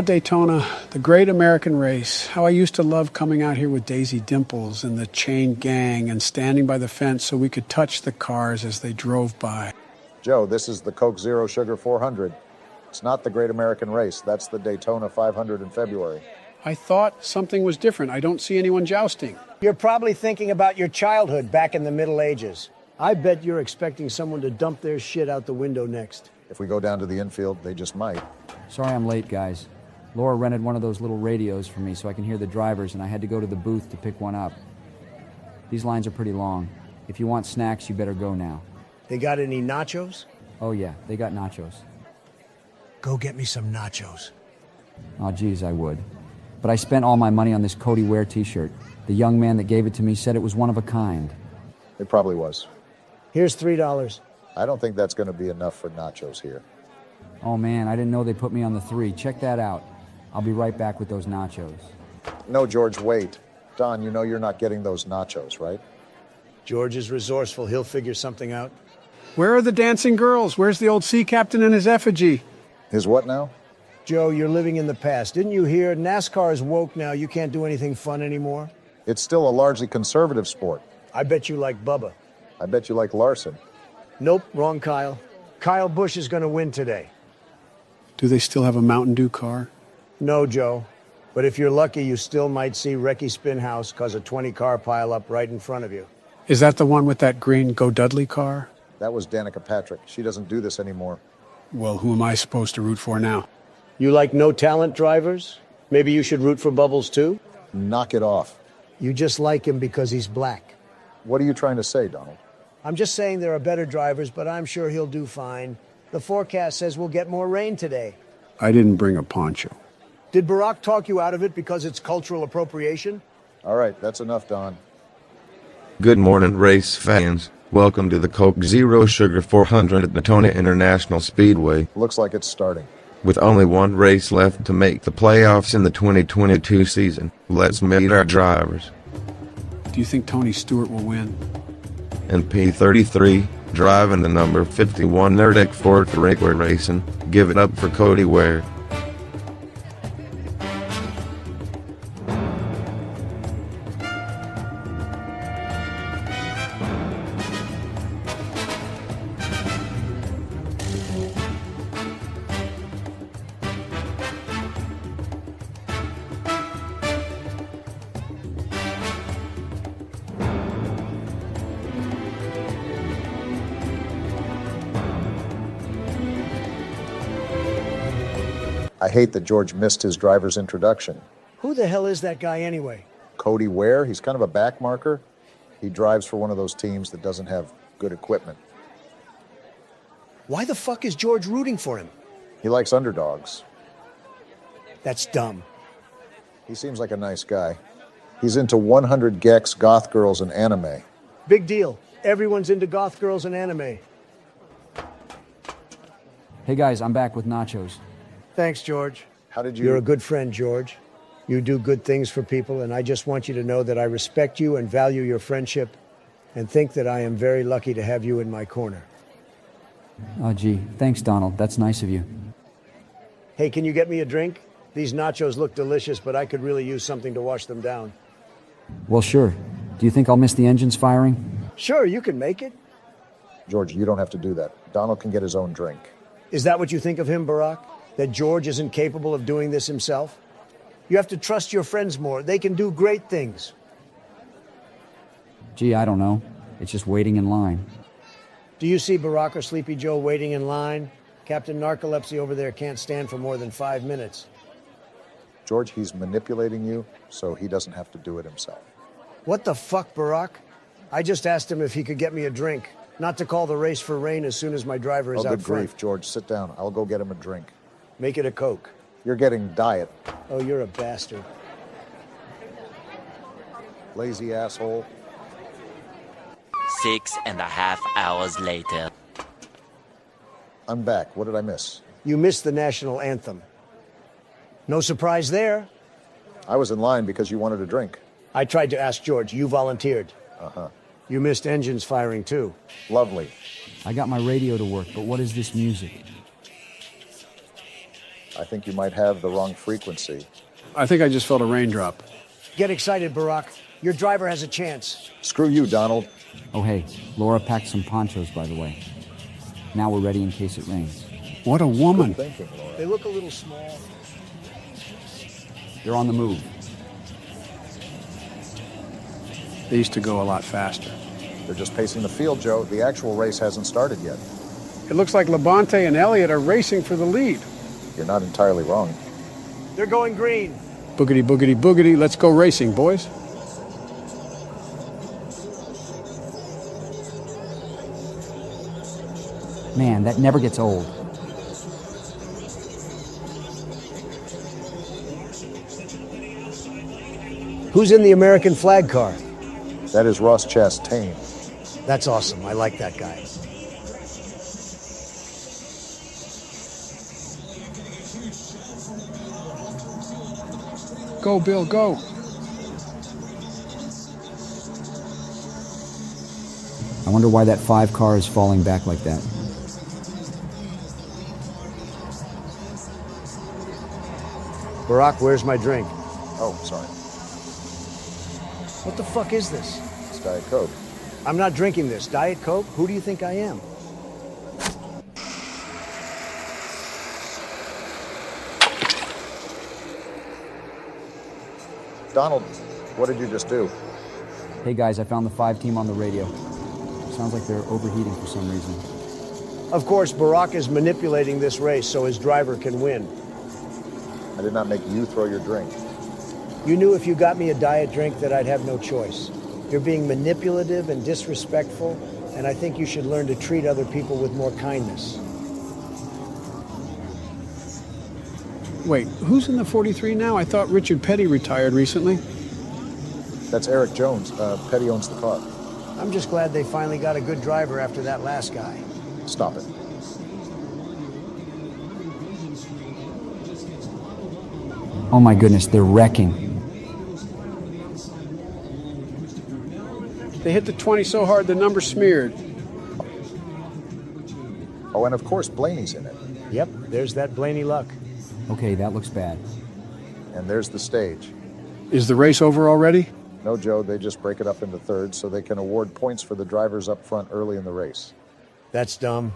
Daytona, the great American race. How I used to love coming out here with Daisy Dimples and the chain gang and standing by the fence so we could touch the cars as they drove by. Joe, this is the Coke Zero Sugar 400. It's not the great American race. That's the Daytona 500 in February. I thought something was different. I don't see anyone jousting. You're probably thinking about your childhood back in the Middle Ages. I bet you're expecting someone to dump their shit out the window next. If we go down to the infield, they just might. Sorry I'm late, guys. Laura rented one of those little radios for me so I can hear the drivers, and I had to go to the booth to pick one up. These lines are pretty long. If you want snacks, you better go now. They got any nachos? Oh, yeah, they got nachos. Go get me some nachos. Oh, geez, I would. But I spent all my money on this Cody Ware t-shirt. The young man that gave it to me said it was one of a kind. It probably was. Here's $3. I don't think that's going to be enough for nachos here. Oh, man, I didn't know they put me on the 3. Check that out. I'll be right back with those nachos. No, George, wait. Don, you know you're not getting those nachos, right? George is resourceful. He'll figure something out. Where are the dancing girls? Where's the old sea captain and his effigy? His what now? Joe, you're living in the past. Didn't you hear? NASCAR is woke now. You can't do anything fun anymore. It's still a largely conservative sport. I bet you like Bubba. I bet you like Larson. Nope, wrong Kyle. Kyle Busch is going to win today. Do they still have a Mountain Dew car? No, Joe. But if you're lucky, you still might see Recky Spinhouse cause a 20-car pileup right in front of you. Is that the one with that green Go Dudley car? That was Danica Patrick. She doesn't do this anymore. Well, who am I supposed to root for now? You like no-talent drivers? Maybe you should root for Bubbles, too? Knock it off. You just like him because he's black. What are you trying to say, Donald? I'm just saying there are better drivers, but I'm sure he'll do fine. The forecast says we'll get more rain today. I didn't bring a poncho. Did Barack talk you out of it because it's cultural appropriation? All right, that's enough, Don. Good morning, race fans. Welcome to the Coke Zero Sugar 400 at Daytona International Speedway. Looks like it's starting. With only one race left to make the playoffs in the 2022 season, let's meet our drivers. Do you think Tony Stewart will win? In P33, driving the number 51 Nordic Ford Racer Racing, give it up for Cody Ware. I hate that George missed his driver's introduction. Who the hell is that guy anyway? Cody Ware, he's kind of a back marker. He drives for one of those teams that doesn't have good equipment. Why the fuck is George rooting for him? He likes underdogs. That's dumb. He seems like a nice guy. He's into 100 gex, goth girls, and anime. Big deal. Everyone's into goth girls and anime. Hey, guys, I'm back with nachos. Thanks, George. How did you... You're a good friend, George. You do good things for people, and I just want you to know that I respect you and value your friendship and think that I am very lucky to have you in my corner. Oh, gee, thanks, Donald. That's nice of you. Hey, can you get me a drink? These nachos look delicious, but I could really use something to wash them down. Well, sure. Do you think I'll miss the engines firing? Sure, you can make it. George, you don't have to do that. Donald can get his own drink. Is that what you think of him, Barack? That George isn't capable of doing this himself? You have to trust your friends more. They can do great things. Gee, I don't know. It's just waiting in line. Do you see Barack or Sleepy Joe waiting in line? Captain Narcolepsy over there can't stand for more than 5 minutes. George, he's manipulating you, so he doesn't have to do it himself. What the fuck, Barack? I just asked him if he could get me a drink, not to call the race for rain as soon as my driver is Oh, out good front. grief, George, sit down. I'll go get him a drink. Make it a Coke. You're getting diet. Oh, you're a bastard. Lazy asshole. 6.5 hours later. I'm back. What did I miss? You missed the national anthem. No surprise there. I was in line because you wanted a drink. I tried to ask George. You volunteered. Uh-huh. You missed engines firing, too. Lovely. I got my radio to work, but what is this music? I think you might have the wrong frequency. I think I just felt a raindrop. Get excited, Barack. Your driver has a chance. Screw you, Donald. Oh, hey, Laura packed some ponchos, by the way. Now we're ready in case it rains. What a woman. Good thinking, Laura. They look a little small. They're on the move. They used to go a lot faster. They're just pacing the field, Joe. The actual race hasn't started yet. It looks like Labonte and Elliott are racing for the lead. You're not entirely wrong. They're going green. Boogity, boogity, boogity. Let's go racing, boys. Man, that never gets old. Who's in the American flag car? That is Ross Chastain. That's awesome. I like that guy. Go, Bill, go. I wonder why that 5 car is falling back like that. Barack, where's my drink? Oh, sorry. What the fuck is this? It's Diet Coke. I'm not drinking this. Diet Coke? Who do you think I am? Donald, what did you just do? Hey guys, I found the 5 team on the radio. Sounds like they're overheating for some reason. Of course, Barack is manipulating this race so his driver can win. I did not make you throw your drink. You knew if you got me a diet drink that I'd have no choice. You're being manipulative and disrespectful, and I think you should learn to treat other people with more kindness. Wait, who's in the 43 now? I thought Richard Petty retired recently. That's Eric Jones. Petty owns the car. I'm just glad they finally got a good driver after that last guy. Stop it. Oh my goodness, they're wrecking. They hit the 20 so hard the number smeared. Oh, and of course Blaney's in it. Yep, there's that Blaney luck. Okay, that looks bad. And there's the stage. Is the race over already? No, Joe, they just break it up into thirds so they can award points for the drivers up front early in the race. That's dumb.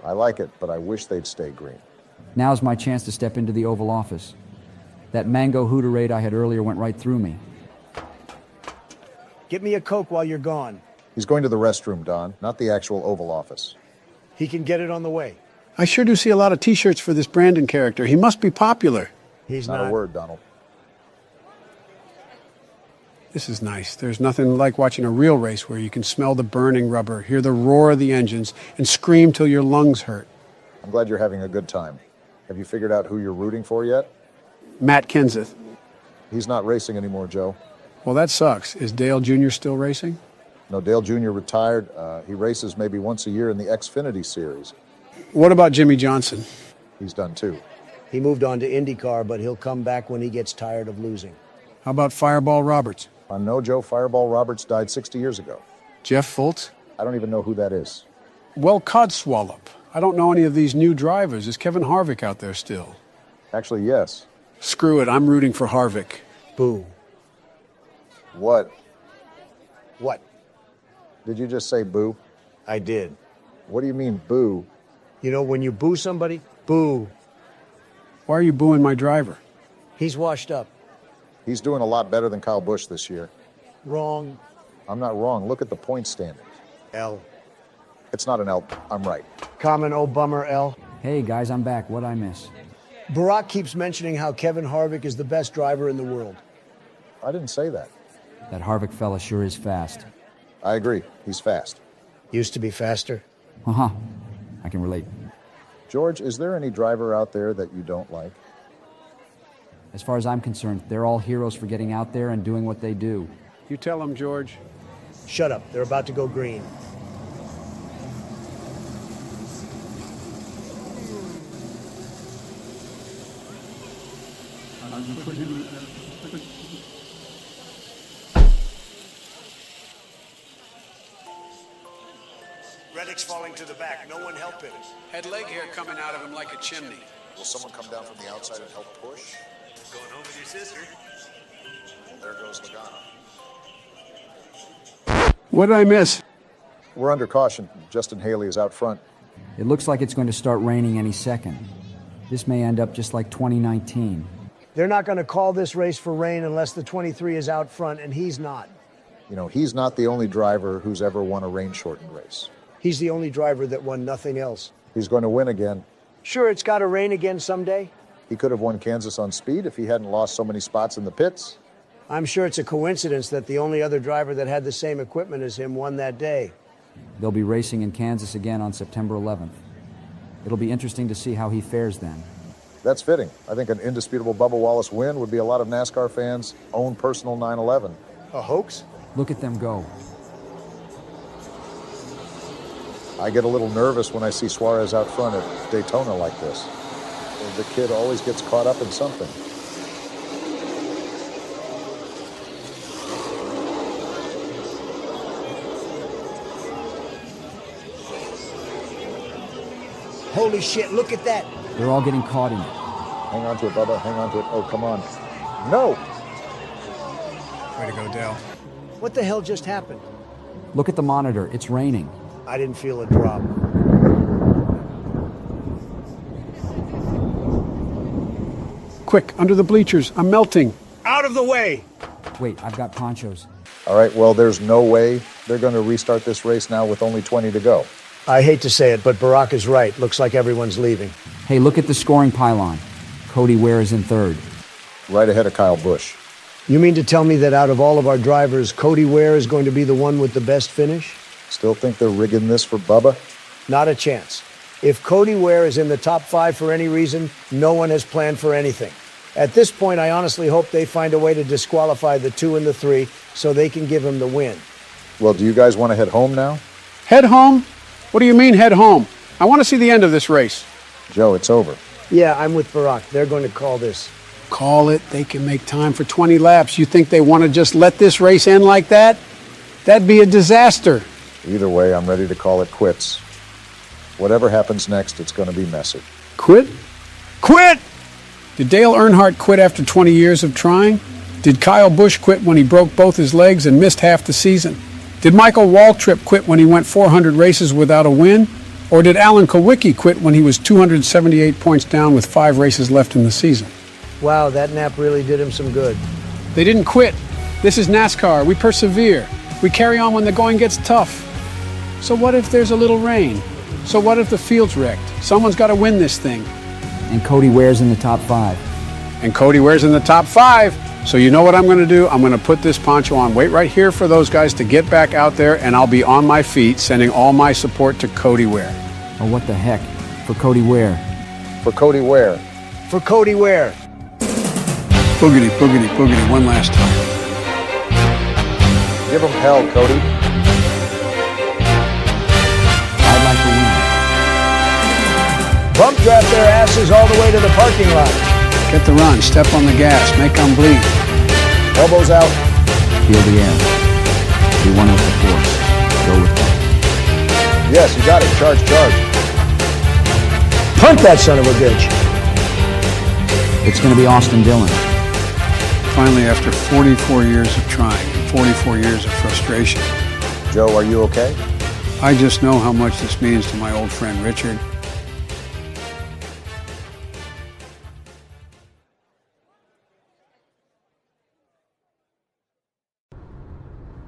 I like it, but I wish they'd stay green. Now's my chance to step into the Oval Office. That mango hooterade I had earlier went right through me. Get me a Coke while you're gone. He's going to the restroom, Don, not the actual Oval Office. He can get it on the way. I sure do see a lot of t-shirts for this Brandon character. He must be popular. He's Not a word, Donald. This is nice. There's nothing like watching a real race where you can smell the burning rubber, hear the roar of the engines, and scream till your lungs hurt. I'm glad you're having a good time. Have you figured out who you're rooting for yet? Matt Kenseth. He's not racing anymore, Joe. Well, that sucks. Is Dale Jr. still racing? No, Dale Jr. retired. He races maybe once a year in the Xfinity Series. What about Jimmy Johnson? He's done too. He moved on to IndyCar, but he'll come back when he gets tired of losing. How about Fireball Roberts? No, Joe, Fireball Roberts died 60 years ago. Jeff Fultz? I don't even know who that is. Well, Codswallop. I don't know any of these new drivers. Is Kevin Harvick out there still? Actually, yes. Screw it. I'm rooting for Harvick. Boo. What? What? Did you just say boo? I did. What do you mean, boo? You know, when you boo somebody, boo. Why are you booing my driver? He's washed up. He's doing a lot better than Kyle Busch this year. Wrong. I'm not wrong. Look at the point standings. L. It's not an L. I'm right. Common old bummer, L. Hey guys, I'm back. What'd I miss? Barack keeps mentioning how Kevin Harvick is the best driver in the world. I didn't say that. That Harvick fella sure is fast. I agree. He's fast. Used to be faster. Uh-huh. I can relate. George, is there any driver out there that you don't like? As far as I'm concerned, they're all heroes for getting out there and doing what they do. You tell him, George. Shut up. They're about to go green. Reddick's falling to the back. No one help him. Had leg hair coming out of him like a chimney. Will someone come down from the outside and help push? Going home with your sister. There goes Logano. What did I miss? We're under caution. Justin Haley is out front. It looks like it's going to start raining any second. This may end up just like 2019. They're not going to call this race for rain unless the 23 is out front, and he's not. You know, he's not the only driver who's ever won a rain-shortened race. He's the only driver that won nothing else. He's going to win again. Sure, it's got to rain again someday. He could have won Kansas on speed if he hadn't lost so many spots in the pits. I'm sure it's a coincidence that the only other driver that had the same equipment as him won that day. They'll be racing in Kansas again on September 11th. It'll be interesting to see how he fares then. That's fitting. I think an indisputable Bubba Wallace win would be a lot of NASCAR fans' own personal 9/11. A hoax? Look at them go. I get a little nervous when I see Suarez out front at Daytona like this. The kid always gets caught up in something. Holy shit, look at that. They're all getting caught in it. Hang on to it, Bubba. Hang on to it. Oh, come on. No! Way to go, Dale. What the hell just happened? Look at the monitor. It's raining. I didn't feel a drop. Quick, under the bleachers. I'm melting. Out of the way! Wait, I've got ponchos. All right, well, there's no way they're going to restart this race now with only 20 to go. I hate to say it, but Barack is right. Looks like everyone's leaving. Hey, look at the scoring pylon. Cody Ware is in third. Right ahead of Kyle Busch. You mean to tell me that out of all of our drivers, Cody Ware is going to be the one with the best finish? Still think they're rigging this for Bubba? Not a chance. If Cody Ware is in the top 5 for any reason, no one has planned for anything. At this point, I honestly hope they find a way to disqualify the 2 and the 3 so they can give him the win. Well, do you guys want to head home now? Head home? What do you mean, head home? I want to see the end of this race. Joe, it's over. Yeah, I'm with Barack. They're going to call this. Call it. They can make time for 20 laps. You think they want to just let this race end like that? That'd be a disaster. Either way, I'm ready to call it quits. Whatever happens next, it's going to be messy. Quit? Quit! Did Dale Earnhardt quit after 20 years of trying? Did Kyle Busch quit when he broke both his legs and missed half the season? Did Michael Waltrip quit when he went 400 races without a win? Or did Alan Kulwicki quit when he was 278 points down with 5 races left in the season? Wow, that nap really did him some good. They didn't quit. This is NASCAR. We persevere. We carry on when the going gets tough. So what if there's a little rain? So what if the field's wrecked? Someone's got to win this thing. And Cody Ware's in the top 5. And Cody Ware's in the top 5. So you know what I'm going to do? I'm going to put this poncho on. Wait right here for those guys to get back out there, and I'll be on my feet sending all my support to Cody Ware. Oh, what the heck? For Cody Ware. For Cody Ware. For Cody Ware. Boogity, boogity, boogity, one last time. Give them hell, Cody. I'd like to win. Bump draft their asses all the way to the parking lot. Get the run, step on the gas, make them bleed. Elbows out. Feel the air. Be one with the force. Go with that. Yes, you got it. Charge, charge. Punt that son of a bitch. It's going to be Austin Dillon. Finally, after 44 years of trying and 44 years of frustration, Joe, are you okay? I just know how much this means to my old friend Richard.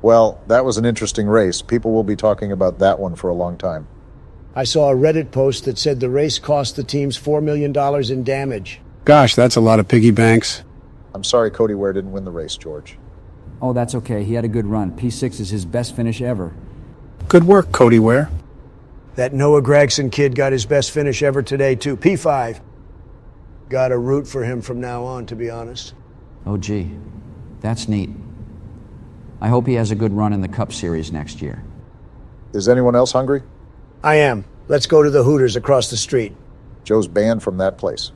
Well, that was an interesting race. People will be talking about that one for a long time. I saw a Reddit post that said the race cost the teams $4 million in damage. Gosh, that's a lot of piggy banks. I'm sorry Cody Ware didn't win the race, George. Oh, that's okay. He had a good run. P6 is his best finish ever. Good work, Cody Ware. That Noah Gragson kid got his best finish ever today, too. P5. Gotta root for him from now on, to be honest. Oh, gee. That's neat. I hope he has a good run in the Cup Series next year. Is anyone else hungry? I am. Let's go to the Hooters across the street. Joe's banned from that place.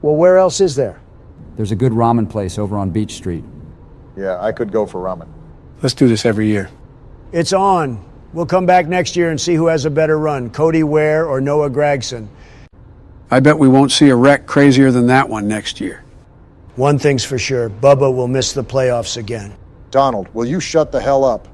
Well, where else is there? There's a good ramen place over on Beach Street. Yeah, I could go for ramen. Let's do this every year. It's on. We'll come back next year and see who has a better run, Cody Ware or Noah Gragson. I bet we won't see a wreck crazier than that one next year. One thing's for sure, Bubba will miss the playoffs again. Donald, will you shut the hell up?